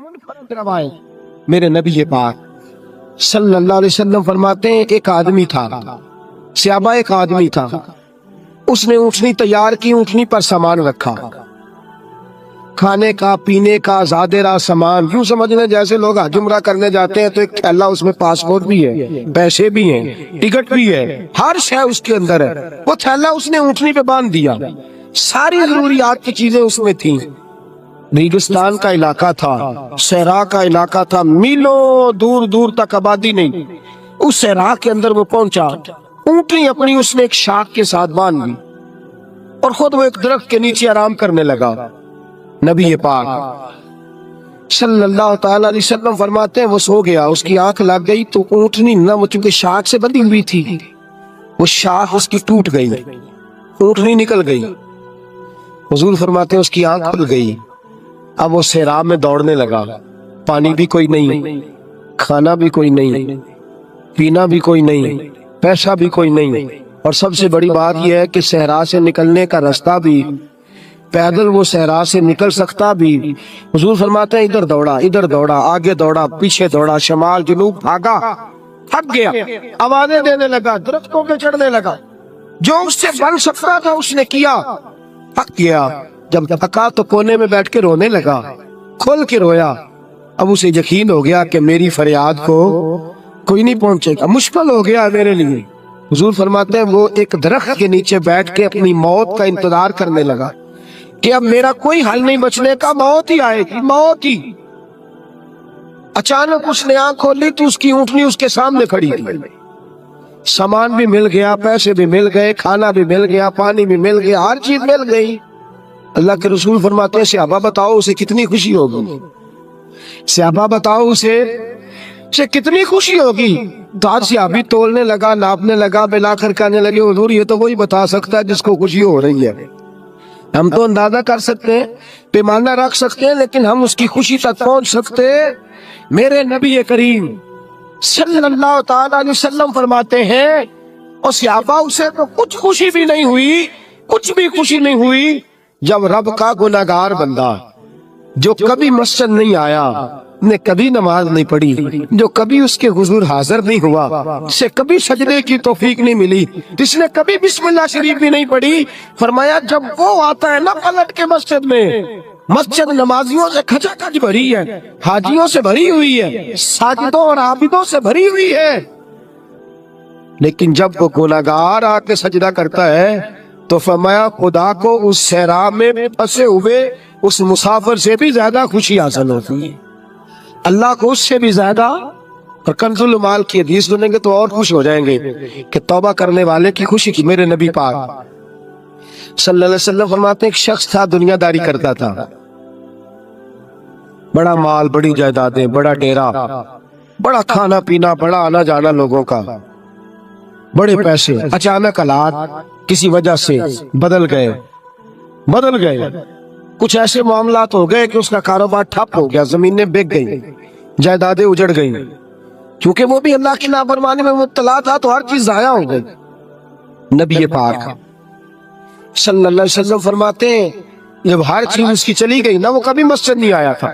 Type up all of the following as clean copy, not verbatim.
کروائے میرے نبی پاک صلی اللہ علیہ وسلم فرماتے ہیں ایک آدمی تھا، صحابہ ایک آدمی تھا، اس نے اونٹنی تیار کی، اونٹنی پر سامان رکھا، کھانے کا پینے کا زادرہ سامان، یوں سمجھ لیں جیسے لوگ حج عمرہ کرنے جاتے ہیں تو ایک تھیلا، اس میں پاسپورٹ بھی ہے، پیسے بھی ہیں، ٹکٹ بھی ہے، ہر شے اس کے اندر ہے، وہ تھیلا اس نے اونٹنی پہ باندھ دیا، ساری ضروریات کی چیزیں اس میں تھیں۔ ریگستان کا علاقہ تھا، صحرا کا علاقہ تھا، میلوں دور دور تک آبادی نہیں، اس صحرا کے اندر وہ پہنچا، اونٹنی اپنی اس نے ایک شاخ کے ساتھ باندھ لی اور خود وہ ایک درخت کے نیچے آرام کرنے لگا۔ نبی پاک صلی اللہ تعالی علیہ وسلم فرماتے ہیں وہ سو گیا، اس کی آنکھ لگ گئی تو اونٹنی نہ، وہ چونکہ شاخ سے بندھی ہوئی تھی، وہ شاخ اس کی ٹوٹ گئی، اونٹنی نکل گئی۔ حضور فرماتے ہیں اس کی آنکھ کھل گئی، اب وہ صحرا میں دوڑنے لگا، پانی بھی کوئی نہیں، کھانا بھی کوئی نہیں، پینا بھی کوئی نہیں، پیسہ بھی کوئی نہیں، اور سب سے بڑی بات یہ ہے کہ صحرا سے نکلنے کا راستہ بھی پیدل وہ صحرا سے نکل سکتا بھی۔ حضور فرماتے ہیں ادھر دوڑا، آگے دوڑا، پیچھے دوڑا، شمال جنوب بھاگا، تھک گیا، آوازیں دینے لگا، درختوں پہ چڑھنے لگا، جو اس سے بن سکتا تھا اس نے کیا، تھک گیا، جب تھکا تو کونے میں بیٹھ کے رونے لگا، کھل کے رویا۔ اب اسے یقین ہو گیا کہ میری فریاد کو کوئی نہیں پہنچے گا، مشکل ہو گیا میرے لیے۔ حضور فرماتے ہیں وہ ایک درخت کے نیچے بیٹھ کے اپنی موت کا انتظار کرنے لگا کہ اب میرا کوئی حل نہیں بچنے کا، موت ہی آئے گی، موت ہی۔ اچانک اس نے آنکھ کھولی تو اس کی اونٹنی اس کے سامنے کھڑی تھی، سامان بھی مل گیا، پیسے بھی مل گئے، کھانا بھی مل گیا، پانی بھی مل گیا، ہر چیز مل گئی۔ اللہ کے رسول فرماتے ہیں صحابہ بتاؤ اسے کتنی خوشی ہوگی، صحابہ بتاؤ اسے کتنی خوشی ہوگی۔ تو آج صحابی تولنے لگا، ناپنے لگا، بالآخر کہنے لگے حضور یہ تو وہی بتا سکتا ہے جس کو خوشی ہو رہی ہے، ہم تو اندازہ کر سکتے ہیں، پیمانہ رکھ سکتے ہیں، لیکن ہم اس کی خوشی تک پہنچ سکتے۔ میرے نبی کریم صلی اللہ تعالی علیہ وسلم فرماتے ہیں اور صحابہ اسے تو کچھ خوشی بھی نہیں ہوئی، کچھ بھی خوشی نہیں ہوئی جب رب کا گناہگار بندہ جو کبھی مسجد نہیں آیا، نے کبھی نماز نہیں پڑھی، جو کبھی اس کے حضور حاضر نہیں ہوا، اسے کبھی سجدے کی توفیق نہیں ملی، جس نے کبھی بسم اللہ شریف بھی نہیں پڑھی، فرمایا جب وہ آتا ہے نا پلٹ کے مسجد میں، مسجد نمازیوں سے کھچا کھچ بھری ہے، حاجیوں سے بھری ہوئی ہے، ساجدوں اور عابدوں سے بھری ہوئی ہے، لیکن جب وہ گناہگار آ کے سجدہ کرتا ہے تو فرمایا خدا کو اس صحرا میں پھنسے ہوئے اس مسافر سے بھی زیادہ خوشی حاصل ہوتی ہے، اللہ کو اس سے بھی زیادہ۔ اور کنز المال کی حدیث سنیں گے تو اور خوش ہو جائیں گے کہ توبہ کرنے والے کی خوشی کی۔ میرے نبی پاک صلی اللہ علیہ وسلم فرماتے ہیں ایک شخص تھا، دنیا داری کرتا تھا، بڑا مال، بڑی جائیدادیں، بڑا ڈیرا، بڑا کھانا پینا، بڑا آنا جانا لوگوں کا، بڑے پیسے۔ اچانک حالات کسی وجہ سے بدل گئے، کچھ ایسے معاملات ہو گئے کہ اس کا کاروبار ٹھپ ہو گیا، زمینیں بک گئیں، جائیدادیں اجڑ گئیں، کیونکہ وہ بھی اللہ کی نافرمانی میں مبتلا تھا تو ہر چیز ضائع ہو گئی۔ نبی پاک صلی اللہ علیہ وسلم فرماتے ہیں جب ہر چیز اس کی چلی گئی نا، وہ کبھی مسجد نہیں آیا تھا،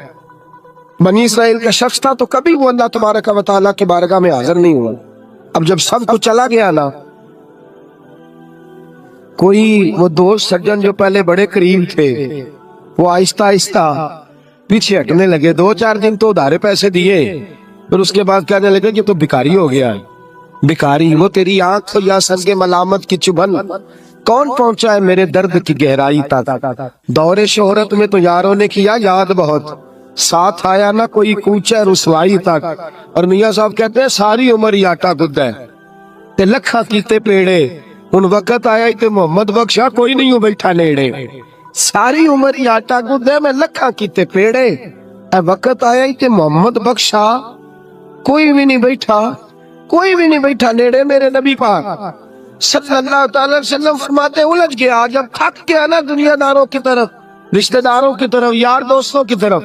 بنی اسرائیل کا شخص تھا تو کبھی وہ اللہ تبارک و تعالیٰ کی بارگاہ میں حاضر نہیں ہوا۔ اب جب سب کچھ چلا گیا نا، کوئی وہ دوست سجن جو پہلے بڑے قریب تھے وہ آہستہ آہستہ پیچھے ہٹنے لگے، 2-4 دن تو ادھارے پیسے دیے، پھر اس کے بعد کہنے لگے کہ تو بھکاری ہو گیا ہے، بھکاری، وہ تیری آنکھ یا سنگ ملامت کی چبھن کون پہنچا ہے میرے درد کی گہرائی تک، دور شہرت میں تو یاروں نے کیا یاد بہت، ساتھ آیا نہ کوئی کوچہ رسوائی تک۔ اور میاں صاحب کہتے ہیں ساری عمر ہی آٹا گدہ ہے تے لکھا کیتے پیڑے، ان وقت آیا تے محمد بخشا کوئی نہیں ہو بیٹھا نیڑے، ساری عمر ہی آٹا گدہ میں لکھا کیتے پیڑے، اے وقت آیا تے محمد بخشا کوئی بھی نہیں بیٹھا نیڑے۔ میرے نبی پاک صلی اللہ تعالی وسلم فرماتے الجھ گیا جب تھک گیا نا دنیا داروں کی طرف، رشتہ داروں کی طرف، یار دوستوں کی طرف،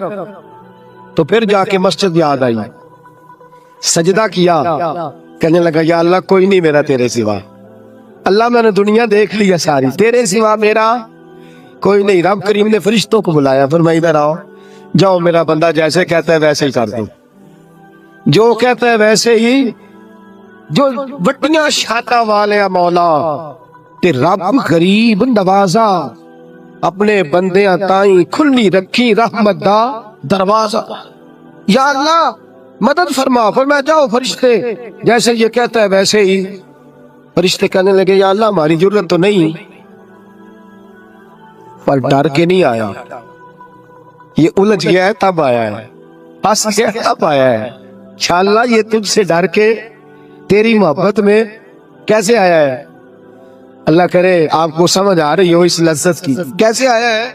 تو پھر جا کے مسجد یاد آئی، سجدہ کیا، کہنے لگا یا اللہ کوئی نہیں میرا تیرے سوا، اللہ میں نے دنیا دیکھ لیا ساری، تیرے سوا میرا کوئی نہیں۔ رب کریم نے فرشتوں کو بلایا، فرمایا ادھر آؤ، جاؤ میرا بندہ جیسے کہتا ہے ویسے ہی کر دو، جو کہتا ہے ویسے ہی، جو وٹیاں شاتا والے مولا تے رب غریب نوازا، اپنے بندیاں تائیں کھلی رکھی رحمت دا دروازہ۔ یا اللہ مدد فرما، فرمایا جاؤ فرشتے جیسے یہ کہتا ہے ویسے ہی۔ فرشتے کہنے لگے یا اللہ ہماری ضرورت تو نہیں، پر ڈر کے نہیں آیا، یہ الجھ گیا ہے تب آیا ہے، پھنس گیا تب آیا ہے۔ انشاءاللہ یہ تجھ سے ڈر کے تیری محبت میں کیسے آیا ہے؟ اللہ کرے آپ کو سمجھ آ رہی ہو اس لذت کی، کیسے آیا ہے؟